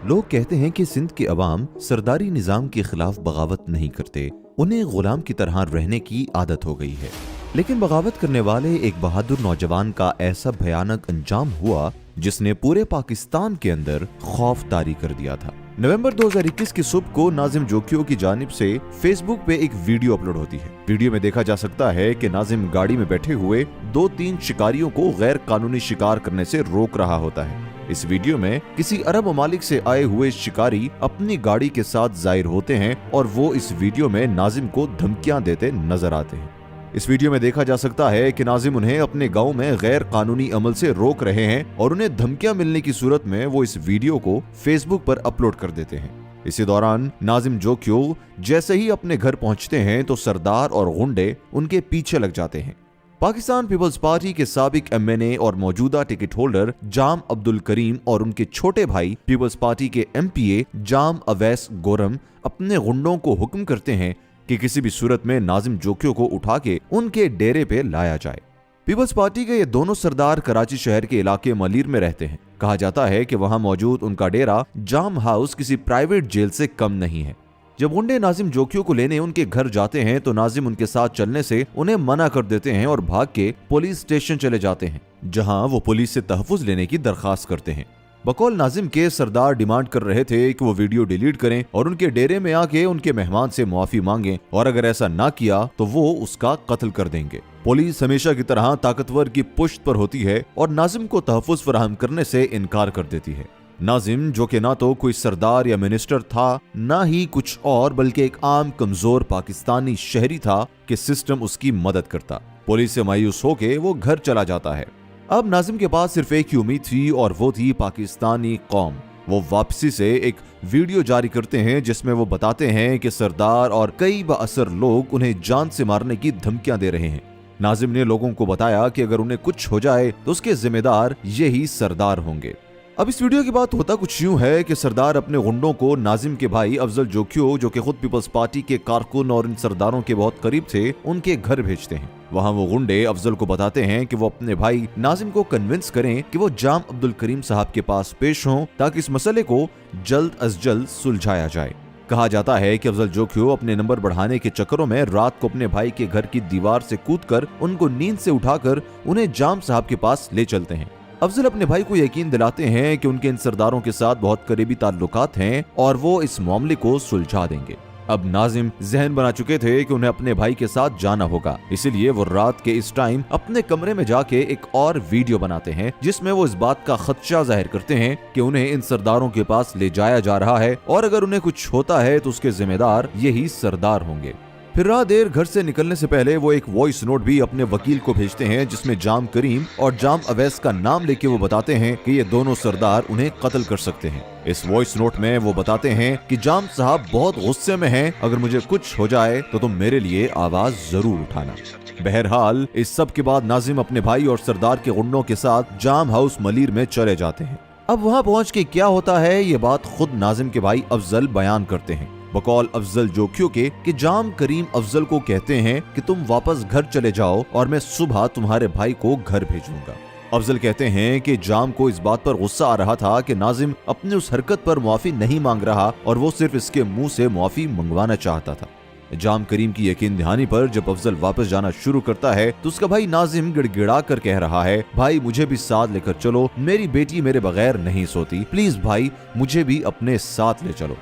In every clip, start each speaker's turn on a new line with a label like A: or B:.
A: लोग कहते हैं कि सिंध के अवाम सरदारी निजाम के खिलाफ बगावत नहीं करते, उन्हें गुलाम की तरह रहने की आदत हो गई है। लेकिन बगावत करने वाले एक बहादुर नौजवान का ऐसा भयानक अंजाम हुआ जिसने पूरे पाकिस्तान के अंदर खौफ तारी कर दिया था। नवंबर 2021 की सुबह को नाजिम जोकियो की जानिब से फेसबुक पे एक वीडियो अपलोड होती है। वीडियो में देखा जा सकता है कि नाजिम गाड़ी में बैठे हुए 2-3 शिकारियों को गैर कानूनी शिकार करने से रोक रहा होता है। इस वीडियो में किसी अरब ममालिक से आए हुए शिकारी अपनी गाड़ी के साथ जाहिर होते हैं और वो इस वीडियो में नाजिम को धमकियां देते नजर आते हैं। इस वीडियो में देखा जा सकता है कि नाजिम उन्हें अपने गांव में गैर कानूनी अमल से रोक रहे हैं और उन्हें धमकियां मिलने की सूरत में वो इस वीडियो को फेसबुक पर अपलोड कर देते हैं। इसी दौरान नाजिम जोकियो जैसे ही अपने घर पहुंचते हैं तो सरदार और गुंडे उनके पीछे लग जाते हैं। पाकिस्तान पीपल्स पार्टी के साबिक एमएनए और मौजूदा टिकट होल्डर जाम अब्दुल करीम और उनके छोटे भाई पीपल्स पार्टी के एमपीए जाम अवैस गोरम अपने गुंडों को हुक्म करते हैं कि किसी भी सूरत में नाजिम जोकियो को उठा के उनके डेरे पे लाया जाए। पीपल्स पार्टी के ये दोनों सरदार कराची शहर के इलाके मलीर में रहते हैं। कहा जाता है कि वहां मौजूद उनका डेरा जाम हाउस किसी प्राइवेट जेल से कम नहीं है। जब गुंडे नाजिम जोकियो को लेने उनके घर जाते हैं तो नाजिम उनके साथ चलने से उन्हें मना कर देते हैं और भाग के पुलिस स्टेशन चले जाते हैं, जहां वो पुलिस से तहफ्फुज लेने की दरखास्त करते हैं। बकौल नाजिम के सरदार डिमांड कर रहे थे कि वो वीडियो डिलीट करें और उनके डेरे में आके उनके मेहमान से मुआफी मांगें और अगर ऐसा ना किया तो वो उसका कत्ल कर देंगे। पुलिस हमेशा की तरह ताकतवर की पुश्त पर होती है और नाजिम को तहफ्फुज फराहम करने से इनकार कर देती है। नाजिम जो कि ना तो कोई सरदार या मिनिस्टर था ना ही कुछ और, बल्कि एक आम कमजोर पाकिस्तानी शहरी था कि सिस्टम उसकी मदद करता। पुलिस से मायूस होके वो घर चला जाता है। अब नाजिम के पास सिर्फ एक ही उम्मीद थी और वो थी पाकिस्तानी कौम। वो वापसी से एक वीडियो जारी करते हैं जिसमें वो बताते हैं कि सरदार और कई बाअसर लोग उन्हें जान से मारने की धमकियां दे रहे हैं। नाजिम ने लोगों को बताया कि अगर उन्हें कुछ हो जाए तो उसके जिम्मेदार यही सरदार होंगे। अब इस वीडियो की बात होता कुछ यूं है कि सरदार अपने गुंडों को नाजिम के भाई अफजल जोकियो, जो कि खुद पीपल्स पार्टी के कारकुन और इन सरदारों के बहुत करीब थे, उनके घर भेजते हैं। वहां वो गुंडे अफजल को बताते हैं कि वो अपने भाई नाजिम को कन्विंस करें कि वो जाम अब्दुल करीम साहब के पास पेश हों ताकि इस मसले को जल्द अज जल्द सुलझाया जाए। कहा जाता है कि अफजल जोकियो अपने नंबर बढ़ाने के चक्करों में रात को अपने भाई के घर की दीवार से कूदकर उनको नींद से उठाकर उन्हें जाम साहब के पास ले चलते हैं। अफजल अपने भाई को यकीन दिलाते हैं कि उनके इन सरदारों के साथ बहुत करीबी ताल्लुकात हैं और वो इस मामले को सुलझा देंगे। अब नाजिम जहन बना चुके थे कि उन्हें अपने भाई के साथ जाना होगा, इसीलिए वो रात के इस टाइम अपने कमरे में जाके एक और वीडियो बनाते हैं जिसमें वो इस बात का खदशा जाहिर करते हैं कि उन्हें इन सरदारों के पास ले जाया जा रहा है और अगर उन्हें कुछ होता है तो उसके जिम्मेदार यही सरदार होंगे। फिर रात देर घर से निकलने से पहले वो एक वॉइस नोट भी अपने वकील को भेजते हैं जिसमें जाम करीम और जाम अवैस का नाम लेके वो बताते हैं कि ये दोनों सरदार उन्हें कत्ल कर सकते हैं। इस वॉइस नोट में वो बताते हैं कि जाम साहब बहुत गुस्से में हैं, अगर मुझे कुछ हो जाए तो तुम मेरे लिए आवाज जरूर उठाना। बहरहाल इस सब के बाद नाजिम अपने भाई और सरदार के गुंडों के साथ जाम हाउस मलीर में चले जाते हैं। अब वहाँ पहुँच के क्या होता है ये बात खुद नाजिम के भाई अफजल बयान करते हैं। बकौल अफजल जोकियो के कि जाम करीम अफजल को कहते हैं कि तुम वापस घर चले जाओ और मैं सुबह तुम्हारे भाई को घर भेजूंगा। अफजल कहते हैं कि जाम को इस बात पर गुस्सा आ रहा था कि नाजिम अपनी उस हरकत पर मुआफी नहीं मांग रहा और वो सिर्फ इसके मुंह से मुआफी मंगवाना चाहता था। जाम करीम की यकीन दहानी पर जब अफजल वापस जाना शुरू करता है तो उसका भाई नाजिम गिड़गिड़ा कर कह रहा है, भाई मुझे भी साथ लेकर चलो, मेरी बेटी मेरे बगैर नहीं सोती, प्लीज भाई मुझे भी अपने साथ ले चलो।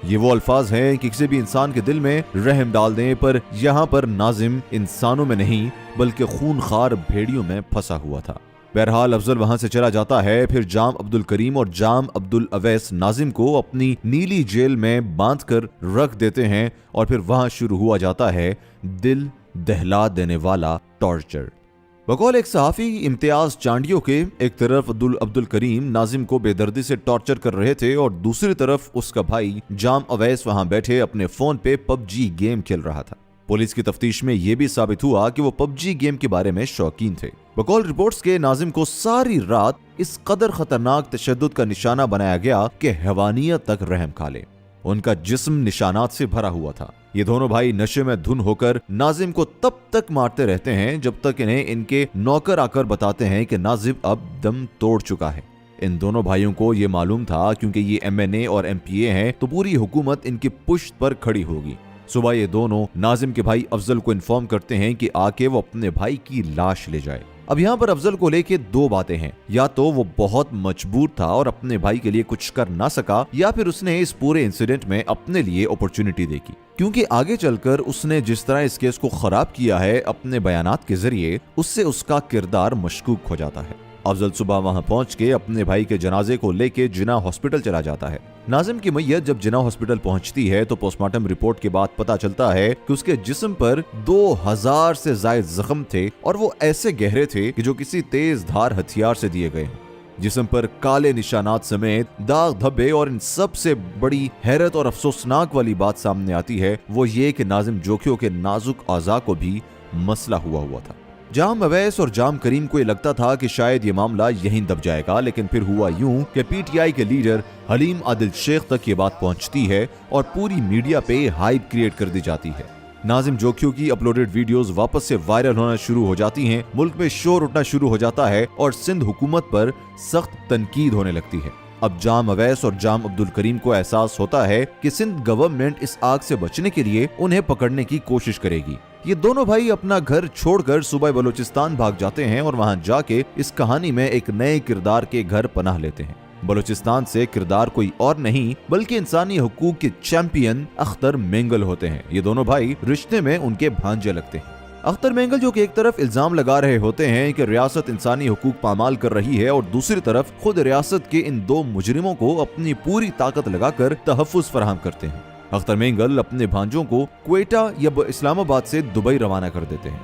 A: ये वो अल्फाज हैं कि किसी भी इंसान के दिल में रहम डाल दें, पर यहाँ पर नाजिम इंसानों में नहीं बल्कि खूनखार भेड़ियों में फंसा हुआ था। बहरहाल अफजल वहां से चला जाता है। फिर जाम अब्दुल करीम और जाम अब्दुल अवैस नाजिम को अपनी नीली जेल में बांध कर रख देते हैं और फिर वहां शुरू हुआ जाता है दिल दहला देने वाला टॉर्चर। बकौल एक सहाफी इम्तियाज चांडियो के, एक तरफ अब्दुल करीम नाजिम को बेदर्दी से टॉर्चर कर रहे थे और दूसरी तरफ उसका भाई जाम अवैस वहां बैठे अपने फोन पे पबजी गेम खेल रहा था। पुलिस की तफ्तीश में यह भी साबित हुआ कि वो पबजी गेम के बारे में शौकीन थे। बकौल रिपोर्ट्स के नाजिम को सारी रात इस कदर खतरनाक तशद्दुद का निशाना बनाया गया कि हैवानियत तक रहम खा ले। उनका जिस्म निशानात से भरा हुआ था। ये दोनों भाई नशे में धुन होकर नाजिम को तब तक मारते रहते हैं जब तक इन्हें इनके नौकर आकर बताते हैं कि नाजिम अब दम तोड़ चुका है। इन दोनों भाइयों को ये मालूम था क्योंकि ये MNA और MPA हैं तो पूरी हुकूमत इनकी पुश्त पर खड़ी होगी। सुबह ये दोनों नाजिम के भाई अफजल को इन्फॉर्म करते हैं कि आके वो अपने भाई की लाश ले जाए। अब यहाँ पर अफजल को लेके दो बातें हैं, या तो वो बहुत मजबूर था और अपने भाई के लिए कुछ कर ना सका, या फिर उसने इस पूरे इंसिडेंट में अपने लिए अपॉर्चुनिटी देखी, क्योंकि आगे चलकर उसने जिस तरह इस केस को खराब किया है अपने बयानात के जरिए, उससे उसका किरदार मशकूक हो जाता है। अफजल सुबह वहां पहुंच के अपने भाई के जनाजे को लेके जिना हॉस्पिटल चला जाता है। नाजिम की मैयत जब जिना हॉस्पिटल पहुंचती है तो पोस्टमार्टम रिपोर्ट के बाद पता चलता है कि उसके जिस्म पर 2000 से ज्यादा जख्म थे और वो ऐसे गहरे थे कि जो किसी तेज धार हथियार से दिए गए। जिस्म पर काले निशानात समेत दाग धब्बे, और इन सबसे बड़ी हैरत और अफसोसनाक वाली बात सामने आती है वो ये कि नाजिम जोखियों के नाजुक आज़ा को भी मसला हुआ था। जाम अवैस और जाम करीम को ये लगता था कि शायद ये मामला यहीं दब जाएगा, लेकिन फिर हुआ यूं कि PTI के लीडर हलीम आदिल शेख तक ये बात पहुंचती है और पूरी मीडिया पे हाइप क्रिएट कर दी जाती है। नाजिम जोखियों की अपलोडेड वीडियोस वापस से वायरल होना शुरू हो जाती हैं, मुल्क में शोर उठना शुरू हो जाता है और सिंध हुकूमत पर सख्त तनकीद होने लगती है। अब जाम अवैस और जाम अब्दुल करीम को एहसास होता है कि सिंध गवर्नमेंट इस आग से बचने के लिए उन्हें पकड़ने की कोशिश करेगी। ये दोनों भाई अपना घर छोड़कर सूबा बलूचिस्तान भाग जाते हैं और वहां जाके इस कहानी में एक नए किरदार के घर पनाह लेते हैं। बलूचिस्तान से किरदार कोई और नहीं बल्कि इंसानी हुकूक के चैंपियन अख्तर मेंगल होते हैं। ये दोनों भाई रिश्ते में उनके भांजे लगते हैं। अख्तर मेंगल जो कि एक तरफ इल्जाम लगा रहे होते हैं कि रियासत इंसानी हुकूक पामाल कर रही है और दूसरी तरफ खुद रियासत के इन दो मुजरिमों को अपनी पूरी ताकत लगाकर तहफ्फुज फराहम करते हैं। अख्तर मेंगल अपने भांजों को क्वेटा या इस्लामाबाद से दुबई रवाना कर देते हैं।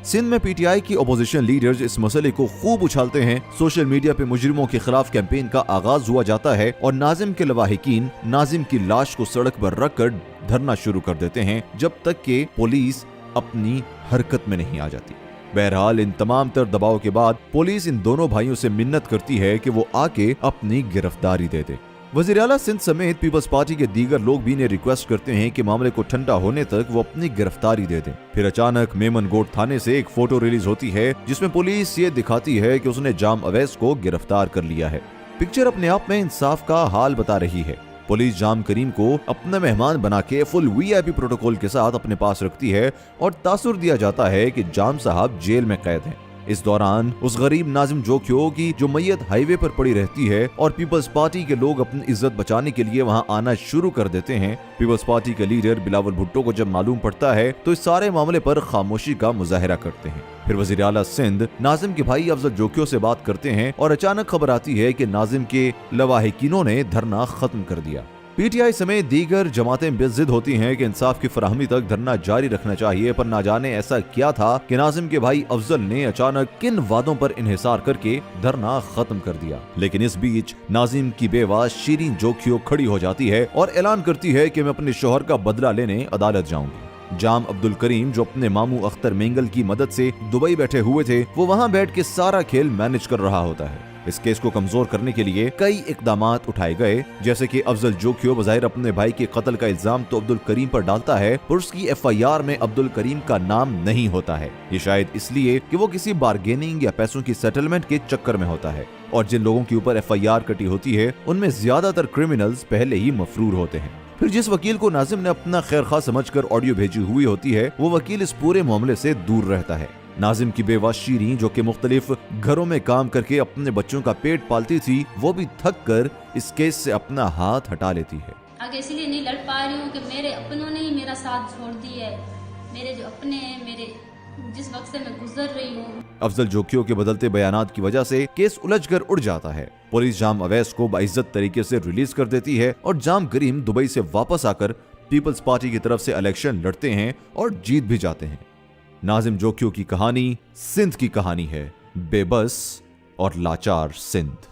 A: सिंध में PTI की अपोजिशन लीडर्स इस मसले को खूब उछालते हैं। सोशल मीडिया पे मुजरिमों के खिलाफ कैंपेन का आगाज हुआ जाता है और नाजिम के लवाहिकीन नाजिम की लाश को सड़क पर रखकर धरना शुरू कर देते हैं जब तक कि पुलिस अपनी हरकत में नहीं आ जाती। बहरहाल इन तमाम तर दबाव के बाद पुलिस इन दोनों भाइयों से मिन्नत करती है कि वो आके अपनी गिरफ्तारी दे दे। वज़ीर आला सिंध समेत पीपल्स पार्टी के दीगर लोग भी इन्हें रिक्वेस्ट करते हैं कि मामले को ठंडा होने तक वो अपनी गिरफ्तारी दे दें। फिर अचानक मेमनगोट थाने से एक फोटो रिलीज होती है जिसमें पुलिस ये दिखाती है कि उसने जाम अवैस को गिरफ्तार कर लिया है। पिक्चर अपने आप में इंसाफ का हाल बता रही है। पुलिस जाम करीम को अपना मेहमान बना के फुल VIP प्रोटोकॉल के साथ अपने पास रखती है और तासुर दिया जाता है कि जाम साहब जेल में कैद हैं। इस दौरान उस गरीब नाजिम जोखियों की जो मैयत हाईवे पर पड़ी रहती है और पीपल्स पार्टी के लोग अपनी इज्जत बचाने के लिए वहां आना शुरू कर देते हैं। पीपल्स पार्टी के लीडर बिलावल भुट्टो को जब मालूम पड़ता है तो इस सारे मामले पर खामोशी का मुजाहिरा करते हैं। फिर वज़ीर आला सिंध नाजिम के भाई अफजल जोखियों से बात करते हैं और अचानक खबर आती है कि नाजिम के लवाहिकीनों ने धरना खत्म कर दिया। PTI समेत दीगर जमातें बेजिद होती हैं कि इंसाफ की फराहमी तक धरना जारी रखना चाहिए, पर ना जाने ऐसा क्या था कि नाजिम के भाई अफजल ने अचानक किन वादों पर इन्हिसार करके धरना खत्म कर दिया। लेकिन इस बीच नाजिम की बेवा शीरीन जोखियों खड़ी हो जाती है और ऐलान करती है कि मैं अपने शोहर का बदला लेने अदालत जाऊंगी। जाम अब्दुल करीम जो अपने मामू अख्तर मेंगल की मदद से दुबई बैठे हुए थे, वो वहाँ बैठ के सारा खेल मैनेज कर रहा होता है। इस केस को कमजोर करने के लिए कई इकदामात उठाए गए, जैसे कि अफजल जोखियो बज़ाहिर अपने भाई के कत्ल का इल्जाम तो अब्दुल करीम पर डालता है, पर उसकी FIR में अब्दुल करीम का नाम नहीं होता है। ये शायद इसलिए कि वो किसी बार्गेनिंग या पैसों की सेटलमेंट के चक्कर में होता है, और जिन लोगों के ऊपर FIR कटी होती है उनमें ज्यादातर क्रिमिनल्स पहले ही मफरूर होते हैं। फिर जिस वकील को नाजिम ने अपना खैर खा समझकर ऑडियो भेजी हुई होती है, वो वकील इस पूरे मामले से दूर रहता है। नाजिम की बेवा शीरीन जो कि मुख्तलिफ घरों में काम करके अपने बच्चों का पेट पालती थी, वो भी थक कर इस केस से अपना हाथ हटा लेती है।
B: आगे इसलिए नहीं लड़ पा रही हूँ कि मेरे अपनों ने ही मेरा साथ छोड़ दिया है। मेरे जो अपने हैं, मेरे जिस वक्त से मैं गुजर रही हूँ।
A: अफजल जोखियों के बदलते बयानात की वजह से केस उलझकर उड़ जाता है। पुलिस जाम अवैस को बाइज्जत तरीके से रिलीज कर देती है और जाम करीम दुबई से वापस आकर पीपल्स पार्टी की तरफ से इलेक्शन लड़ते हैं और जीत भी जाते हैं। नाजिम जोखियों की कहानी सिंध की कहानी है, बेबस और लाचार सिंध।